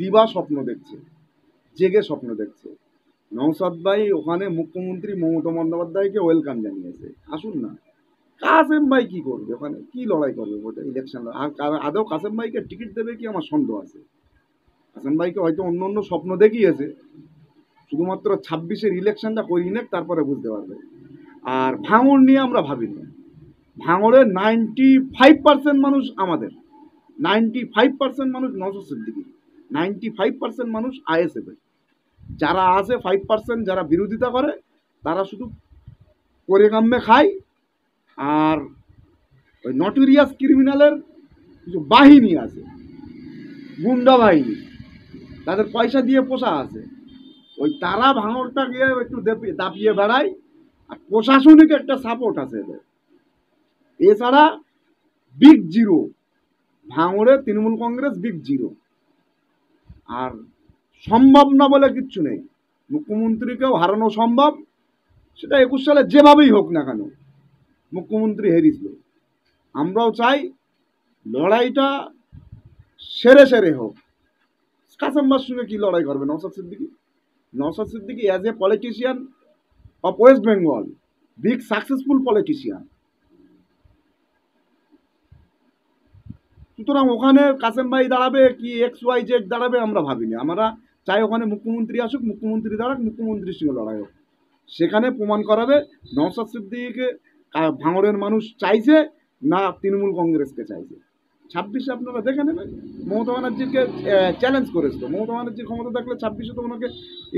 দিবা স্বপ্ন দেখছে, জেগে স্বপ্ন দেখছে। নওশাদ ভাই ওখানে মুখ্যমন্ত্রী মমতা বন্দ্যোপাধ্যায়কে ওয়েলকাম জানিয়েছে, আসুন না। কাসেম ভাই কি করবে ওখানে, কি লড়াই করবে ওটা ইলেকশন? আর আদৌ কাসেম ভাইকে টিকিট দেবে কি আমার সন্দেহ আছে। কাসেম ভাইকে হয়তো অন্য অন্য স্বপ্ন দেখিয়েছে, শুধুমাত্র 26-এর ইলেকশনটা করিয়ে নেক, তারপরে বুঝতে পারবে। আর ভাঙড় নিয়ে আমরা ভাবিনি। ভাঙড়ের 95% মানুষ আমাদের, 95% মানুষ নওশাদ সিদ্দিকী, 95% মানুষ আইএসএফের। যারা আছে 5% যারা বিরোধিতা করে, তারা শুধু করে কামে খায়। আর ওই নটোরিয়াস ক্রিমিনালের কিছু বাহিনী আছে, গুন্ডা বাহিনী, তাদের পয়সা দিয়ে পোষা আছে, ওই তারা ভাঙড়টা গিয়ে একটু দাপিয়ে বেড়ায়। আর প্রশাসনিক একটা সাপোর্ট আছে এদের। এছাড়া বিগ জিরো, ভাঙড়ে তৃণমূল কংগ্রেস বিগ জিরো। আর সম্ভব না বলে কিচ্ছু নেই, মুখ্যমন্ত্রীকেও হারানো সম্ভব, সেটা 21 সালে যেভাবেই হোক না কেন মুখ্যমন্ত্রী হেরিয়েছিল। আমরাও চাই লড়াইটা সেরে সেরে হোক। কাসেমবার সঙ্গে কি লড়াই করবে Naushad Siddiqui? Naushad Siddiqui as a politician of West Bengal, big successful politician. সুতরাং ওখানে কাসেম ভাই দাঁড়াবে কি XYZ দাঁড়াবে আমরা ভাবিনি। আমরা চাই ওখানে মুখ্যমন্ত্রী আসুক, মুখ্যমন্ত্রী দাঁড়াক, মুখ্যমন্ত্রীর সঙ্গে লড়াই হোক। সেখানে প্রমাণ করাবে নওশাদ সিদ্দিকীকে ভাঙড়ের মানুষ চাইছে না তৃণমূল কংগ্রেসকে চাইছে। 26-এ আপনারা দেখে নেবেন, মমতা ব্যানার্জিকে চ্যালেঞ্জ করেছিল। মমতা ব্যানার্জির ক্ষমতা থাকলে 26-এ তো ওনাকে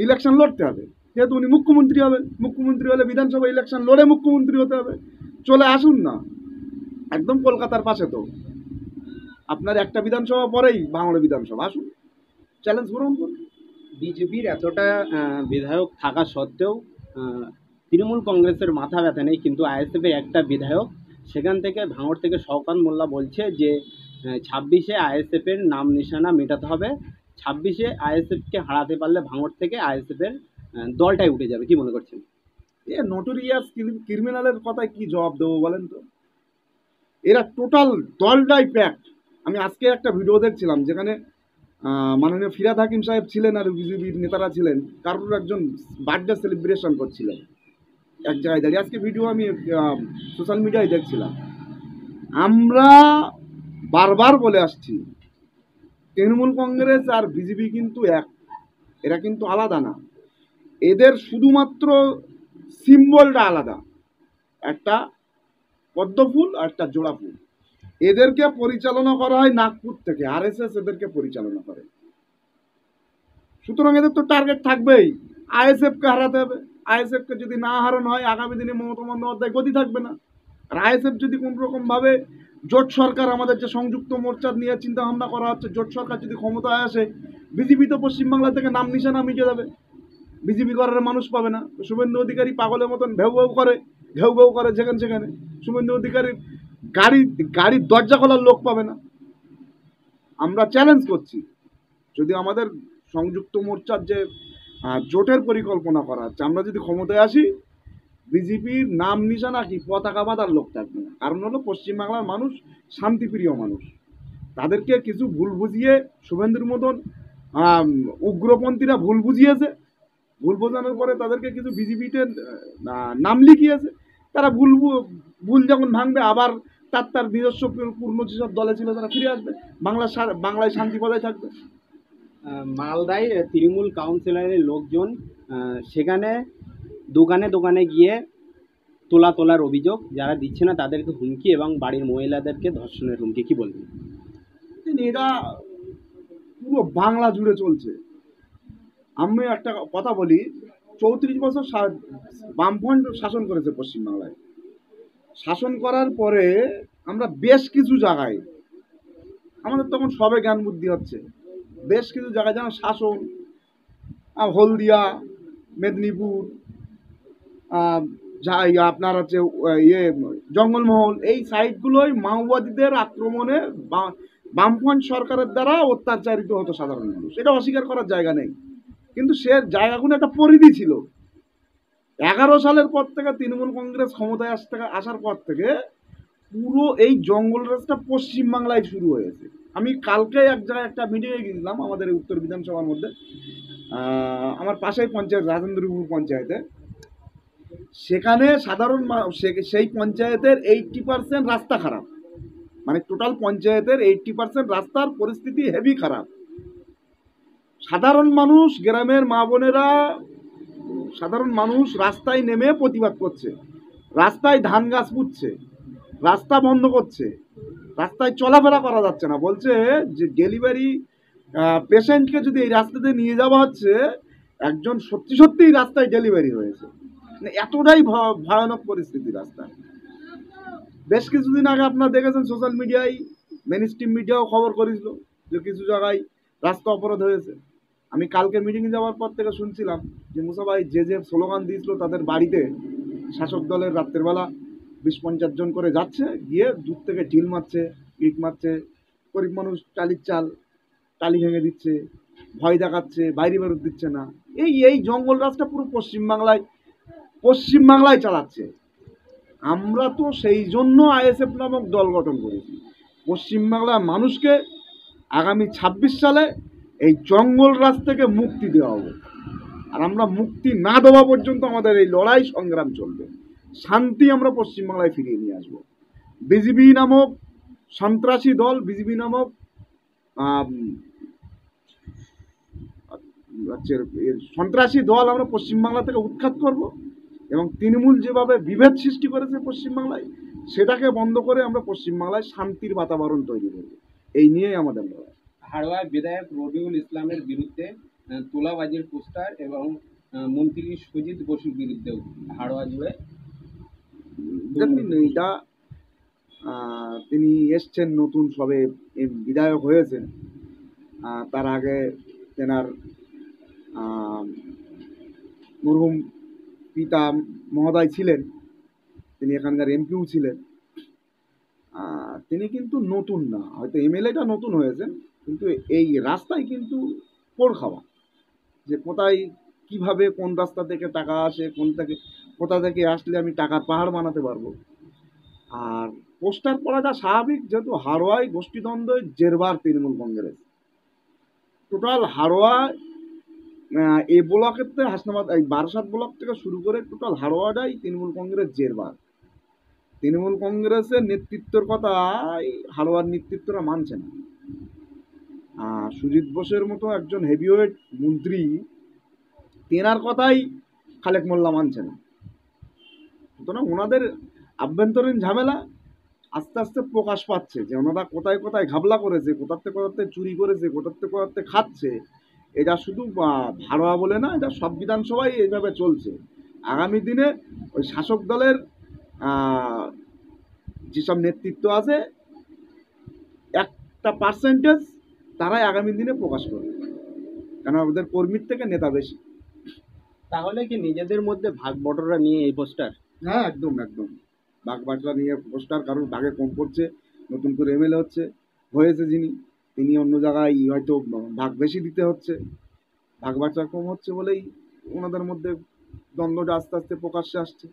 ইলেকশন লড়তে হবে, যেহেতু উনি মুখ্যমন্ত্রী হবেন। মুখ্যমন্ত্রী হলে বিধানসভা ইলেকশন লড়ে মুখ্যমন্ত্রী হতে হবে। চলে আসুন না, একদম কলকাতার পাশে তো, আপনার একটা বিধানসভা পরেই ভাঙড়ে বিধানসভা, আসুন চ্যালেঞ্জ গ্রহণ করুন। বিজেপির এতটা বিধায়ক থাকা সত্ত্বেও তৃণমূল কংগ্রেসের মাথা ব্যথা নেই, কিন্তু আইএসএফের একটা বিধায়ক, সেখান থেকে ভাঙড় থেকে শওকত মোল্লা বলছে যে 26-এ আইএসএফের নাম নিশানা মেটাতে হবে। 26-এ আইএসএফকে হারাতে পারলে ভাঙড় থেকে আইএসএফের দলটাই উঠে যাবে। কি মনে করছেন? এ নটোরিয়াস ক্রিমিনালের কথায় কি জবাব দেবো বলেন তো? এরা টোটাল দলটাই প্যাক্ট। আমি আজকে একটা ভিডিও দেখছিলাম, যেখানে মাননীয় ফিরহাদ হাকিম সাহেব ছিলেন আর বিজেপির নেতারা ছিলেন, কারোর একজন বার্থডে সেলিব্রেশন করছিলেন এক জায়গায় দাঁড়িয়ে। আজকে ভিডিও আমি সোশ্যাল মিডিয়ায় দেখছিলাম। আমরা বারবার বলে আসছি, তৃণমূল কংগ্রেস আর বিজেপি কিন্তু এক, এরা কিন্তু আলাদা না। এদের শুধুমাত্র সিম্বলটা আলাদা, একটা পদ্ম ফুল আর একটা জোড়া ফুল। এদেরকে পরিচালনা করা হয় নাগপুর থেকে, RSS এদেরকে পরিচালনা করে। সুতরাং এদের তো টার্গেট থাকবেই, আইএসএফকে হারাতে হবে। আইএসএফকে যদি না হারানো হয়, আগামী দিনে মমতা বন্দ্যোপাধ্যায় গতি থাকবে না। আর আইএসএফ যদি কোন রকমভাবে জোট সরকার, আমাদের যে সংযুক্ত মোর্চা নিয়ে চিন্তা ভাবনা করা হচ্ছে, জোট সরকার যদি ক্ষমতায় আসে, বিজেপি তো পশ্চিমবাংলা থেকে নাম নিশানা মিটে যাবে, বিজেপি করার মানুষ পাবে না। শুভেন্দু অধিকারী পাগলের মতন ঘেউ ঘেউ করে যেখানে সেখানে। শুভেন্দু অধিকারীর গাড়ির দরজা খোলার লোক পাবে না। আমরা চ্যালেঞ্জ করছি, যদি আমাদের সংযুক্ত মোর্চার যে জোটের পরিকল্পনা করা হচ্ছে, আমরা যদি ক্ষমতায় আসি, বিজেপির নাম নিশানা কি পতাকা বাঁধার লোক থাকবে না। কারণ হলো পশ্চিমবাংলার মানুষ শান্তিপ্রিয় মানুষ, তাদেরকে কিছু ভুল বুঝিয়ে শুভেন্দুর মতন উগ্রপন্থীরা ভুল বুঝিয়েছে। ভুল বোঝানোর পরে তাদেরকে কিছু বিজেপিতে নাম লিখিয়েছে। তারা ভুল যখন ভাঙবে, আবার তার নিজস্ব পূর্ণ যেসব দলে ছিল তারা ফিরে আসবে, বাংলায় শান্তি বজায় থাকবে। মালদায় তৃণমূল কাউন্সিলরের লোকজন সেখানে দোকানে দোকানে গিয়ে তোলার অভিযোগ, যারা দিচ্ছে না তাদেরকে হুমকি এবং বাড়ির মহিলাদেরকে ধর্ষণের হুমকি। কি বলবেন? এটা পুরো বাংলা জুড়ে চলছে। আমি একটা কথা বলি, 34 বছর বামফ্রন্ট শাসন করেছে পশ্চিমবাংলায়। শাসন করার পরে আমরা বেশ কিছু জায়গায়, আমাদের তখন সবে জ্ঞান বুদ্ধি হচ্ছে, বেশ কিছু জায়গায় যেন শাসন, হলদিয়া, মেদিনীপুর, আপনার হচ্ছে জঙ্গলমহল, এই সাইটগুলোই মাওবাদীদের আক্রমণে বামফ্রন্ট সরকারের দ্বারা অত্যাচারিত হতো সাধারণ মানুষ। এটা অস্বীকার করার জায়গা নেই, কিন্তু সে জায়গাগুলো একটা পরিধি ছিল। 11 সালের পর থেকে তৃণমূল কংগ্রেস ক্ষমতায় আসার পর থেকে পুরো এই জঙ্গল রাজটা পশ্চিমবাংলায় শুরু হয়েছে। আমি কালকে এক জায়গায় একটা মিটিংয়ে গেছিলাম আমাদের এই উত্তর বিধানসভার মধ্যে, আমার পাশেই পঞ্চায়েত, রাজেন্দ্রপুর পঞ্চায়েতে। সেখানে সেই পঞ্চায়েতের 80% রাস্তা খারাপ, মানে টোটাল পঞ্চায়েতের 80% রাস্তার পরিস্থিতি হেভি খারাপ। সাধারণ মানুষ, গ্রামের মা বোনেরা, সাধারণ মানুষ রাস্তায় নেমে প্রতিবাদ করছে, রাস্তায় ধান গাছ পুঁতছে, রাস্তা বন্ধ করছে, রাস্তায় চলাফেরা করা যাচ্ছে না। বলছে যে ডেলিভারি পেশেন্টকে যদি এই রাস্তাতে নিয়ে যাওয়া হচ্ছে, একজন সত্যি সত্যিই রাস্তায় ডেলিভারি হয়েছে। মানে এতটাই ভয়ানক পরিস্থিতি রাস্তা। বেশ কিছুদিন আগে আপনারা দেখেছেন সোশ্যাল মিডিয়ায়, মেন স্ট্রিম মিডিয়াও খবর করেছিল যে কিছু জায়গায় রাস্তা অবরোধ হয়েছে। আমি কালকে মিটিংয়ে যাওয়ার পর থেকে শুনছিলাম যে মুসা ভাই যে যে স্লোগান দিয়েছিল তাদের বাড়িতে শাসক দলের রাত্রেবেলা 20-50 জন করে যাচ্ছে, গিয়ে দূর থেকে ঢিল মারছে, ইট মারছে, গরিব মানুষ টালির চাল টালি ভেঙে দিচ্ছে, ভয় দেখাচ্ছে, বাইরে বেরোত দিচ্ছে না। এই জঙ্গল রাজটা পুরো পশ্চিমবাংলায় চালাচ্ছে। আমরা তো সেই জন্য আইএসএফ নামক দল গঠন করেছি, পশ্চিমবাংলার মানুষকে আগামী 26 সালে এই জঙ্গল রাজ থেকে মুক্তি দেওয়া হবে। আর আমরা মুক্তি না দেওয়া পর্যন্ত আমাদের এই লড়াই সংগ্রাম চলবে। শান্তি আমরা পশ্চিমবাংলায় ফিরিয়ে নিয়ে আসবো। বিজেপি নামক সন্ত্রাসী দল, বিজেপি নামক সন্ত্রাসী দল আমরা পশ্চিমবাংলা থেকে উৎখাত করব, এবং তৃণমূল যেভাবে বিভেদ সৃষ্টি করেছে পশ্চিমবাংলায়, সেটাকে বন্ধ করে আমরা পশ্চিমবাংলায় শান্তির বাতাবরণ তৈরি করব। এই নিয়েই আমাদের লড়াই। হাড়োয়ার বিধায়ক রবিউল ইসলামের বিরুদ্ধে তোলাবাজির পোস্টার এবং মন্ত্রী সুজিত বসুর বিরুদ্ধেও হাড়োয়া জুড়ে দেখুন, এইটা তিনি এসছেন নতুন, সবে বিধায়ক হয়েছেন। তার আগে তেনার মরহুম পিতা মহোদয় ছিলেন, তিনি এখানকার এমপিও ছিলেন। তিনি কিন্তু নতুন না, হয়তো এমএলএটা নতুন হয়েছেন, কিন্তু এই রাস্তায় কিন্তু পোড় খাওয়া, যে কোথায় কিভাবে কোন রাস্তা থেকে টাকা আসে, কোথা থেকে আসলে আমি টাকার পাহাড় বানাতে পারবো। আর পোস্টার পড়াটা স্বাভাবিক, যেহেতু হাড়োয়ায় গোষ্ঠীদ্বন্দ্বে জেরবার তৃণমূল কংগ্রেস। টোটাল হাড়োয়া এই ব্লকের থেকে হাসনাবাদ, এই বারাসাত ব্লক থেকে শুরু করে টোটাল হাড়োয়াটাই তৃণমূল কংগ্রেস জেরবার। তৃণমূল কংগ্রেসের নেতৃত্বের কথা হাড়োয়ার নেতৃত্বরা মানছে না। সুজিত বোসের মতো একজন হেভিওয়েট মন্ত্রী, তেনার কথাই খালেক মোল্লা মানছে না। সুতরাং ওনাদের আভ্যন্তরীণ ঝামেলা আস্তে আস্তে প্রকাশ পাচ্ছে, যে ওনারা কোথায় কোথায় ঘাবলা করেছে, কোথাতে চুরি করেছে, কোথাতে খাচ্ছে। এটা শুধু হাড়োয়া বলে না, এটা সব বিধানসভায় এইভাবে চলছে। আগামী দিনে ওই শাসক দলের যেসব নেতৃত্ব আছে, একটা পার্সেন্টেজ তারাই আগামী দিনে প্রকাশ করবে, কেন ওদের কর্মীর থেকে নেতা বেশি। তাহলে কি নিজেদের মধ্যে ভাগ বটরা নিয়ে এই পোস্টার? হ্যাঁ, একদম একদম ভাগ বাটলা নিয়ে পোস্টার, কারোর ভাগে কম পড়ছে, নতুন করে এমএলএ হয়েছে যিনি, তিনি অন্য জায়গায় হয়তো ভাগ বেশি দিতে হচ্ছে, ভাগ বাটলা কম হচ্ছে বলেই ওনাদের মধ্যে দ্বন্দ্বটা আস্তে আস্তে প্রকাশ্যে আসছে।